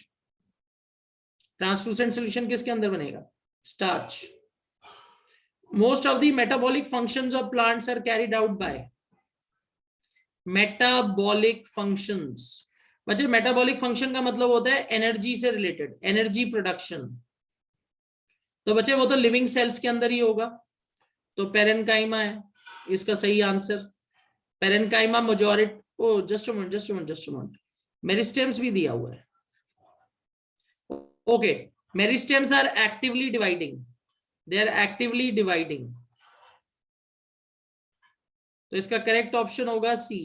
ट्रांसलूसेंट सोल्यूशन किसके अंदर बनेगा? Starch. Most of the metabolic functions of plants are carried out by metabolic functions. बच्चे metabolic function का मतलब होता है एनर्जी से रिलेटेड, एनर्जी प्रोडक्शन। तो बच्चे वो तो लिविंग सेल्स के अंदर ही होगा, तो पेरेन्काइमा है इसका सही answer. Parenchyma majority, oh just a minute, meristems भी दिया हुआ है। Okay, meristems are actively dividing, they are actively dividing, तो इसका करेक्ट ऑप्शन होगा सी।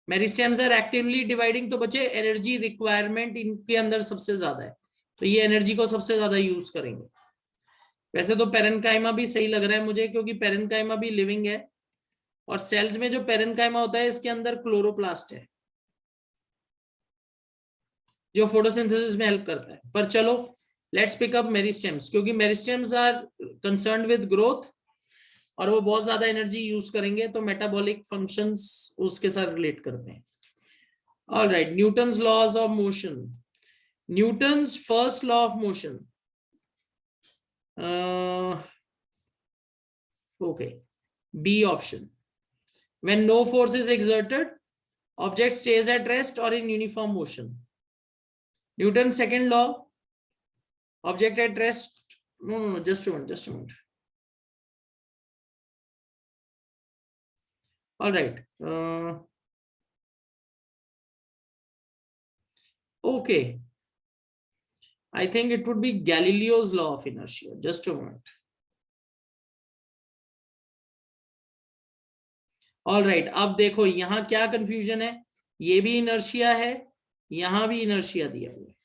मेरिस्टेम्स आर एक्टिवली डिवाइडिंग, तो बच्चे एनर्जी रिक्वायरमेंट इनके अंदर सबसे ज्यादा है, तो ये एनर्जी को सबसे ज्यादा यूज करेंगे। वैसे तो पेरेन्काइमा भी सही लग रहा है मुझे, क्योंकि पेरेन्काइमा भी लिविंग है, और सेल्स में जो पेरेन्काइमा होता है इसके अंदर क्लोरोप्लास्ट है जो फोटोसिंथेसिस में हेल्प करता है। पर चलो लेट्स पिक अप मेरिस्टेम्स, क्योंकि meristems are concerned with growth और वो बहुत ज्यादा एनर्जी यूज करेंगे, तो मेटाबॉलिक फंक्शंस उसके साथ रिलेट करते हैं। Alright, Newton's laws of motion, Newton's first law of motion, okay, B option, when no force is exerted, object stays at rest or in uniform motion. Newton's second law, object at rest, no, just a minute. All right, okay, I think it would be Galileo's law of inertia. Just a moment. All right, अब देखो यहां क्या कंफ्यूजन है, ये भी इनर्शिया है, यहां भी इनर्शिया दिया हुआ है।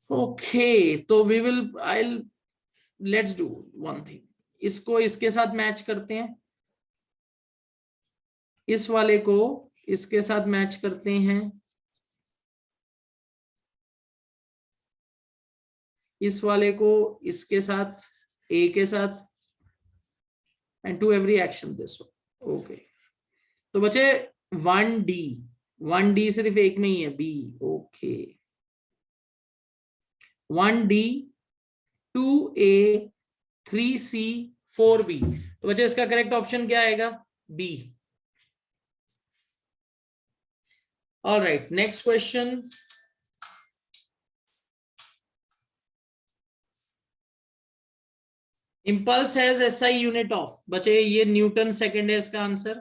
ओके, तो we will let's do one thing, इसको इसके साथ मैच करते हैं, इस वाले को इसके साथ मैच करते हैं, इस वाले को इसके साथ, ए के साथ, and to every action this one. Okay, तो बचे 1D, 1D सिर्फ एक में ही है, B, okay, 1D, 2A, 3C, 4B, तो बचे इसका करेक्ट ऑप्शन क्या आएगा? B. All right, next question. Impulse has SI unit of, बचे ये न्यूटन सेकेंड है इसका आंसर।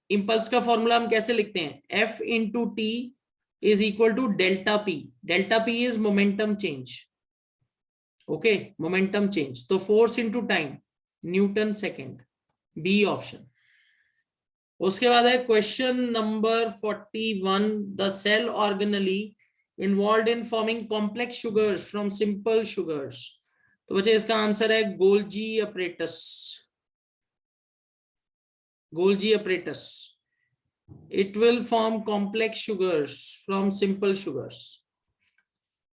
इंपल्स का फॉर्मूला हम कैसे लिखते हैं? F into T is equal to delta P. Delta P is momentum change. Okay, momentum change. तो force into time, Newton second, B option. उसके बाद है question number 41, the cell organelle involved in forming complex sugars from simple sugars, तो बच्चे इसका आंसर है Golgi apparatus, Golgi apparatus. It will form complex sugars from simple sugars.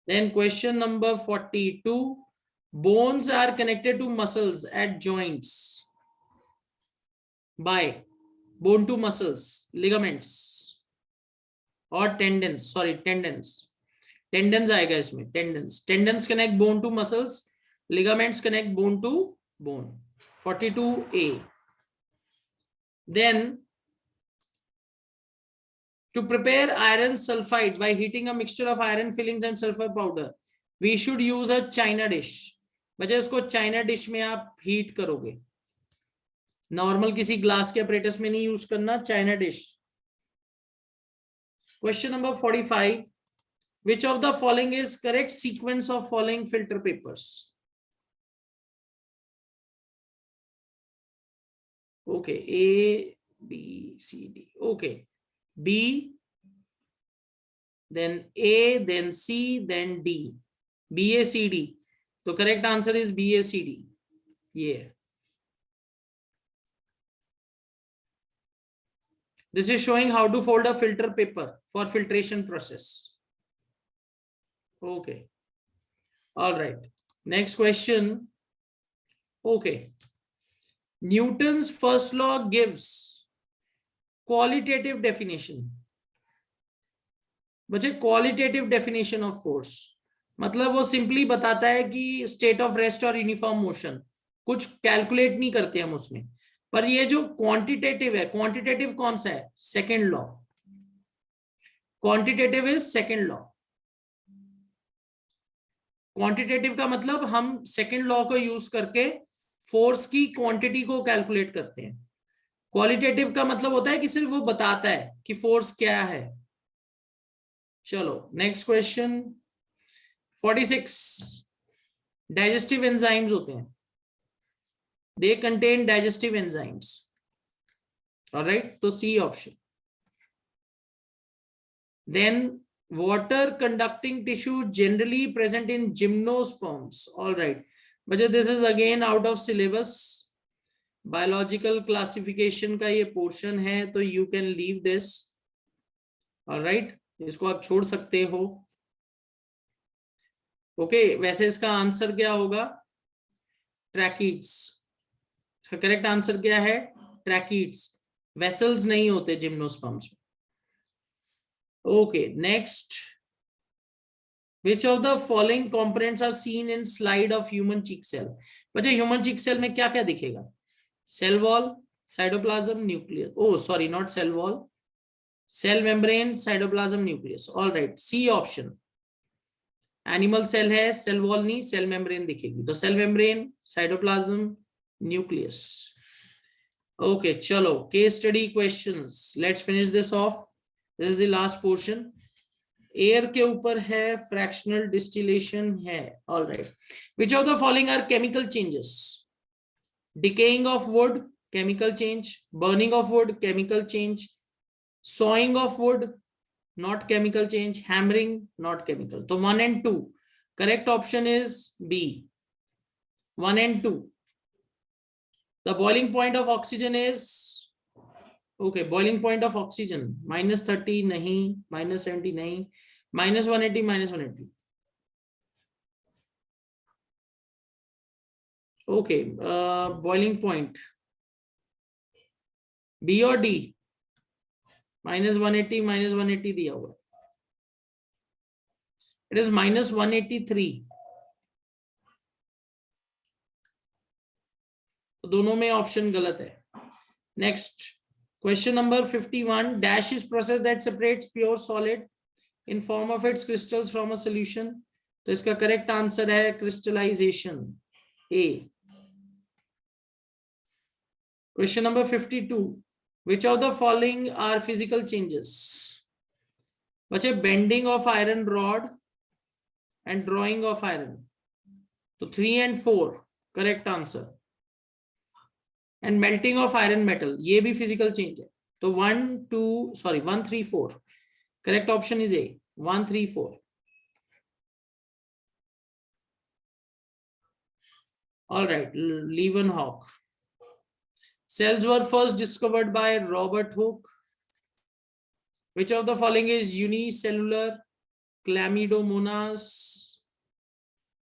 Then question number 42, bones are connected to muscles at joints by bone to muscles, ligaments or tendons, sorry tendons, tendons आएगा इसमें, tendons, tendons connect bone to muscles, ligaments connect bone to bone, 42A. Then to prepare iron sulfide by heating a mixture of iron fillings and sulfur powder, we should use a china dish. बच्चे इसको चाइना डिश में आप हीट करोगे, नॉर्मल किसी ग्लास के अपरेटस में नहीं यूज करना, China dish. Question number 45, which of the following is correct sequence of following filter papers? Okay, A, B, C, D. Okay, B, then A, then C, then D. B, A, C, D. So correct answer is B, A, C, D. Yeah. This is showing how to fold a filter paper for filtration process. Okay. All right. Next question. Okay. Newton's first law gives qualitative definition. बच्चे qualitative definition of force मतलब वो सिंपली बताता है कि स्टेट ऑफ रेस्ट और यूनिफॉर्म मोशन, कुछ कैलकुलेट नहीं करते हम उसमें। पर ये जो क्वांटिटेटिव है, क्वांटिटेटिव कौन सा है? Second law. Quantitative is second law. Quantitative का मतलब हम सेकेंड लॉ को यूज करके फोर्स की क्वांटिटी को कैलकुलेट करते हैं। क्वालिटेटिव का मतलब होता है कि सिर्फ वो बताता है कि फोर्स क्या है। चलो नेक्स्ट क्वेश्चन 46, डाइजेस्टिव एंजाइम्स होते हैं, they contain digestive enzymes. Alright, तो C option. Then water conducting tissue generally present in gymnosperms. All right, but this is again out of syllabus, biological classification का ये portion है, तो you can leave this. All right, इसको आप छोड़ सकते हो. ओके, वैसे इसका आंसर क्या होगा? ट्रैकीड्स. इसका करेक्ट आंसर क्या है? ट्रैकीड्स. वेसल्स नहीं होते जिम्नोस्पर्म्स में. Okay, next. Which of the following components are seen in slide of human cheek cell? बच्चे human cheek cell में क्या क्या दिखेगा? Cell wall, cytoplasm, nucleus. Oh, sorry, not cell wall. Cell membrane, cytoplasm, nucleus. All right, C option. Animal cell है, cell wall नहीं, cell membrane दिखेगी. तो cell membrane, cytoplasm, nucleus. Okay, चलो. Case study questions. Let's finish this off. This is the last portion. Air के ऊपर है, फ्रैक्शनल डिस्टिलेशन है. All right, which of the following are chemical changes? Decaying of wood, chemical change. Burning of wood, chemical change. Sawing of wood, not chemical change. Hammering, not chemical. तो 1 and 2 correct option is B. 1 and 2. The boiling point of oxygen is okay, boiling point of oxygen -30 नहीं, -70 नहीं, -180, -180. okay, boiling point B और D? -180, -180 दिया हुआ. It is -183. तो दोनों में ऑप्शन गलत है. Next, question number 51. Dash is process that separates pure solid in form of its crystals from a solution. तो इसका करेक्ट आंसर है crystallization, A. Question number 52. Which of the following are physical changes? बच्चे, bending of iron rod and drawing of iron. तो 3 and 4 correct answer. And melting of iron metal, ये भी फिजिकल चेंज है. तो 1 3 4 correct option is A. 1 3 4. All right, Leeuwenhoek. Cells were first discovered by Robert Hooke. Which of the following is unicellular? Chlamydomonas.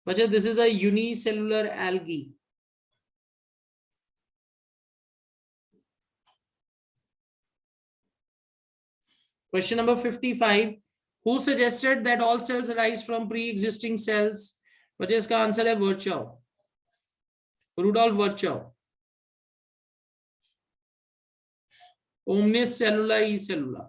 बच्चे, this is a unicellular algae. Question number 55. Who suggested that all cells arise from pre-existing cells? बच्चे, इसका आंसर है Virchow. Rudolf Virchow. Omnis cellula e cellula.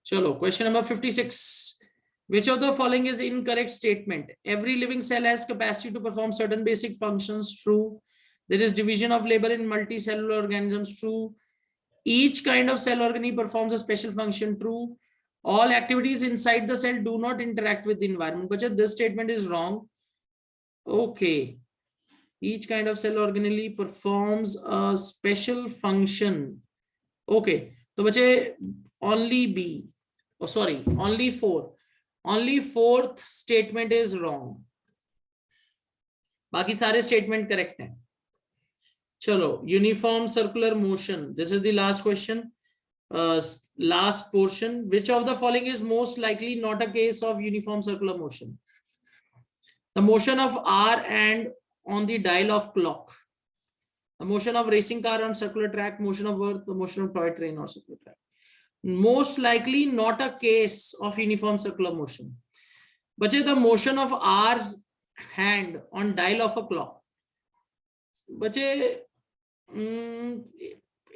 चलो, question number 56. Which of the following is incorrect statement? Every living cell has capacity to perform certain basic functions. True. There is division of labor in multicellular organisms. True. Each kind of cell organ performs a special function. True. All activities inside the cell do not interact with the environment. But this statement is wrong. Okay. Each kind of cell organelle performs a special function. Okay. तो बच्चे, only B. Oh, sorry, only 4. Only 4th statement is wrong. बाकी सारे statement correct हैं. चलो, uniform circular motion. This is the last question. Last portion. Which of the following is most likely not a case of uniform circular motion? The motion of R and on the dial of clock. The motion of racing car on circular track. Motion of earth. The motion of toy train on circular track. Most likely not a case of uniform circular motion. बच्चे, the motion of R's hand on dial of a clock. बच्चे,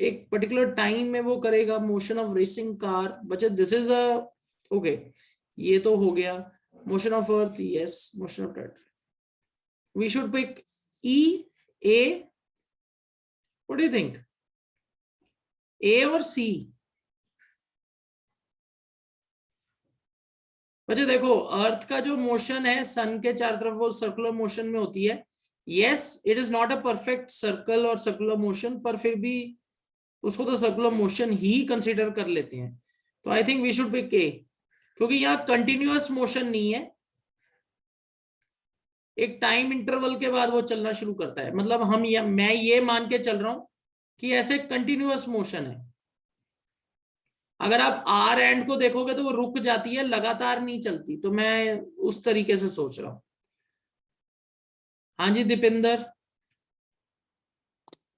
एक पर्टिकुलर टाइम में वो करेगा. Motion of racing car. बच्चे, दिस इज अ ओके, ये तो हो गया. Motion of earth, yes. Motion of earth. We should pick E, A. What do you think? A और C? बच्चे देखो, अर्थ का जो मोशन है सन के चारों तरफ, वो सर्कुलर मोशन में होती है. Yes, it is not a perfect circle or circular motion, पर फिर भी उसको तो सर्कुलर मोशन ही कंसिडर कर लेते हैं। तो I think we should pick A, क्योंकि यहाँ कंटिन्यूअस मोशन नहीं है, एक टाइम इंटरवल के बाद वो चलना शुरू करता है। मतलब मैं ये मान के चल रहा हूं कि ऐसे कंटिन्यूअस मोशन है। अगर आप आर एंड को देखोगे तो वो रुक जाती है, लगातार नहीं चलती। तो मैं उस तरीके से सोच रहा हूं। हाँ जी दीपिंदर।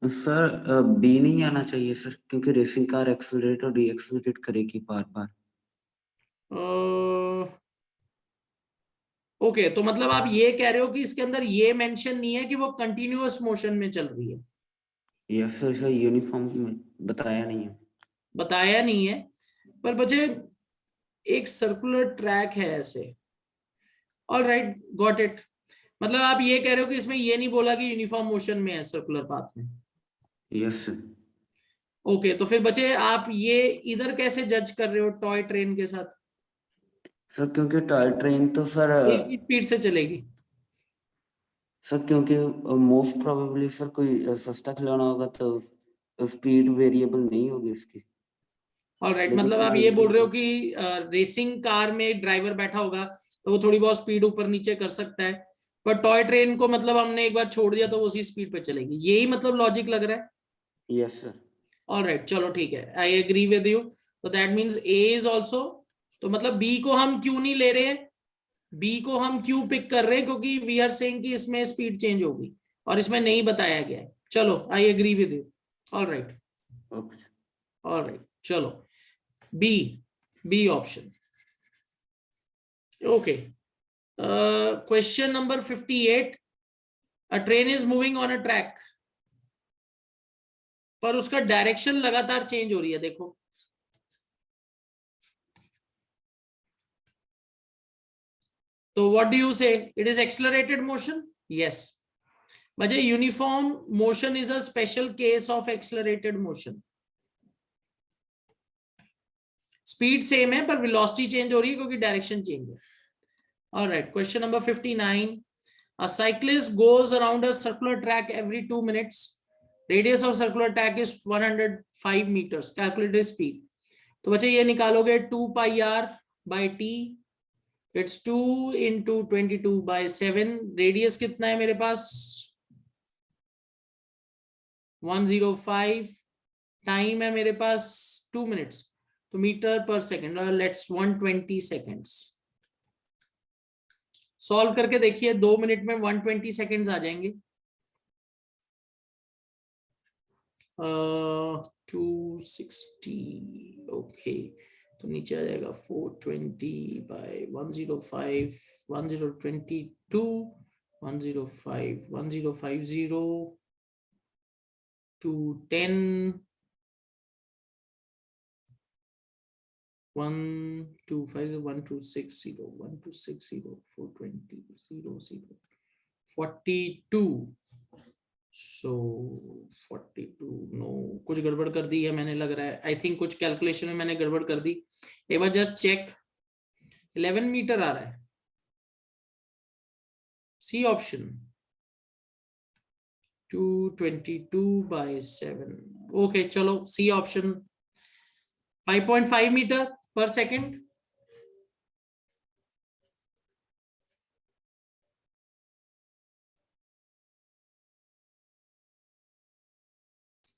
सर बी नहीं आना चाहिए सर, क्योंकि रेसिंग कार एक्सेलरेट और डी एक्सेलरेट करेगी बार बार। ओके, तो मतलब आप ये कह रहे हो कि इसके अंदर ये मेंशन नहीं है कि वो कंटिन्यूअस मोशन में चल रही है। यस सर, सर यूनिफॉर्म में बताया नहीं है। बताया नहीं है, पर बच्चे एक सर्कुलर ट्रैक है ऐसे। Alright, got it. मतलब आप ये कह रहे हो कि इसमें ये नहीं बोला कि यूनिफॉर्म मोशन में है सर्कुलर पाथ में। Yes sir. ओके, तो फिर बच्चे आप ये इधर कैसे जज कर रहे हो टॉय ट्रेन के साथ? सर क्योंकि टॉय ट्रेन तो सर एक ही स्पीड से चलेगी। सर क्योंकि मोस्ट प्रोबेबली सर कोई सस्ता खिलौना होगा तो स्पीड वेरिएबल नहीं होगी इसकी। ऑलराइट, लेकिन मतलब आप ये बोल रहे हो कि रेसिंग कार में ड्राइवर बैठा होगा तो वो थोड़ी बहुत स्पीड ऊपर नीचे कर सकता है, पर टॉय ट्रेन को मतलब हमने एक बार छोड़ दिया तो वो उसी स्पीड पे चलेगी। यही मतलब लॉजिक लग रहा है। Yes sir. ऑलराइट, चलो ठीक है, आई एग्री विद यू। तो that means A is also. तो मतलब बी को हम क्यों नहीं ले रहे हैं? बी को हम क्यों पिक कर रहे हैं? क्योंकि वी आर सेइंग कि इसमें स्पीड चेंज होगी और इसमें नहीं बताया गया है। चलो, I agree with you. Alright, okay. Alright, चलो B option. Okay, question number 58। A train is moving on a track, पर उसका डायरेक्शन लगातार चेंज हो रही है। देखो, तो what do you say? It is accelerated motion? Yes. बच्चे, uniform motion is a special case of accelerated motion. Speed same है पर वेलोसिटी चेंज हो रही है क्योंकि डायरेक्शन चेंज है। Alright, question number 59। A cyclist goes around a circular track every 2 minutes. Radius of circular track is 105 meters. Calculate the speed. तो बच्चे ये निकालोगे 2 pi r by t. It's 2 into 22 by 7. Radius कितना है मेरे पास? 105. टाइम है मेरे पास 2 minutes. तो metre per second, let's 120 seconds. Solve करके देखिए, 2 मिनट में 120 सेकेंड्स आ जाएंगे। 260, ओके, तो नीचे आ जाएगा 420 बाय 105, 1022, 105, 1050, 210, 1250, 1260, 1260, 420, 00, 42. सो 42, नो, कुछ गड़बड़ कर दी है मैंने, लग रहा है। आई थिंक कुछ कैलकुलेशन में मैंने गड़बड़ कर दी। एक बार जस्ट चेक। 11 मीटर आ रहा है। C option, 222 by 7। ओके, चलो C option. 5.5 metre per second.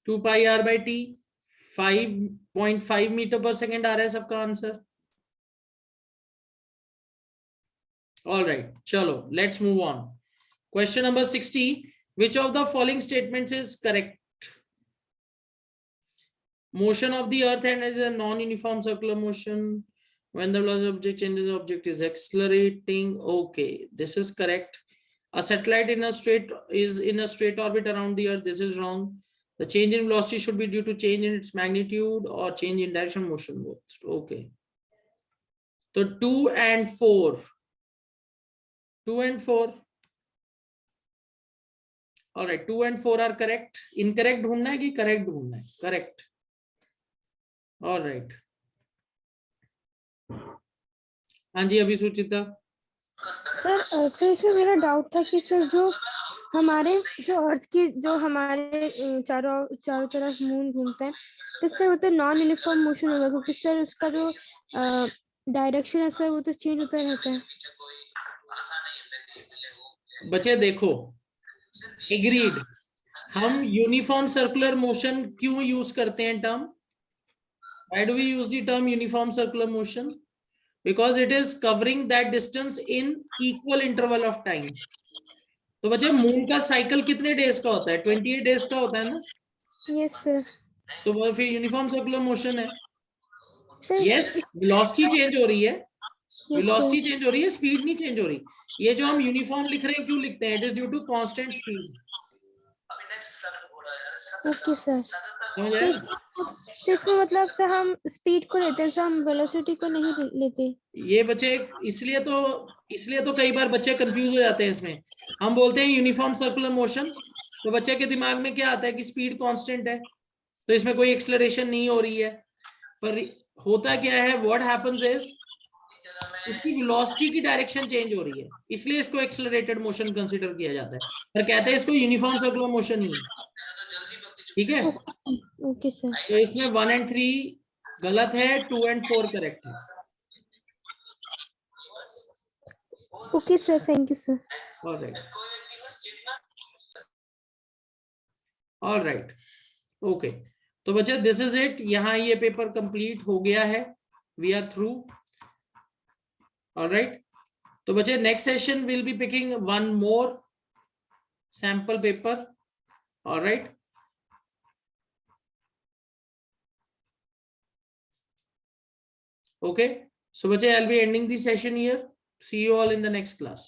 Two pi R by T, 5.5 metre per second आ रहा है सबका आंसर। ऑल राइट, चलो let's move on. Question number 60। Which of the following statements is correct? Motion of the earth and is a non-uniform circular motion. When the velocity of object changes, the object is accelerating. Okay, this is correct. A satellite is in a straight orbit around the earth. This is wrong. The change in velocity should be due to change in its magnitude or change in direction motion both. Okay. So 2 and 4. 2 and 4. All right, 2 and 4 are correct. Incorrect ढूंढना है कि correct ढूंढना है? Correct. All right. हाँ जी, अभी सुचिता। सर इसमें मेरा डाउट था कि सर जो हमारे जो अर्थ की जो हमारे चारों चारों तरफ मून घूमता है तो इससे वो तो नॉन यूनिफॉर्म मोशन होगा क्योंकि सर उसका जो डायरेक्शन है सर वो तो चेंज होता रहता है। बच्चे देखो, एग्रीड, हम यूनिफॉर्म सर्कुलर मोशन क्यों यूज करते हैं term? Why do we use the term uniform circular motion? Because it is covering that distance in equal interval of time. तो बच्चे मून का साइकिल कितने डेज का होता है? 28 डेज का होता है ना? Yes sir. तो वो फिर यूनिफॉर्म सर्कुलर मोशन है। सर यस, वेलोसिटी चेंज हो रही है, यस वेलोसिटी सर। चेंज हो रही है, स्पीड नहीं चेंज हो रही। ये जो हम यूनिफॉर्म लिख रहे हैं क्यों लिखते हैं? It is due to constant speed. Okay sir. समझ सर आया? इसमें मतलब सर हम स्पीड को लेते हैं सर, हम वेलोसिटी को नहीं लेते। ये बच्चे इसलिए तो कई बार बच्चे कंफ्यूज हो जाते हैं इसमें। हम बोलते हैं यूनिफॉर्म सर्कुलर मोशन, तो बच्चे के दिमाग में क्या आता है कि स्पीड कांस्टेंट है, तो इसमें कोई एक्सेलरेशन नहीं हो रही है। पर होता क्या है, व्हाट हैपेंस इज इसकी वेलोसिटी की डायरेक्शन चेंज हो रही है, इसलिए इसको एक्सेलरेटेड मोशन कंसीडर किया जाता है। पर कहते हैं इसको यूनिफॉर्म सर्कुलर मोशन ही है। ठीक है, ओके सर। तो इसमें 1 और 3 गलत है, 2 और 4 करेक्ट है। Okay sir, thank you sir. All right, okay. तो बच्चे दिस इज इट, यहाँ ये पेपर कंप्लीट हो गया है, we are through. All right, तो बच्चे next session will be picking one more sample paper. All right, okay, so बच्चे I'll be ending the session here. See you all in the next class.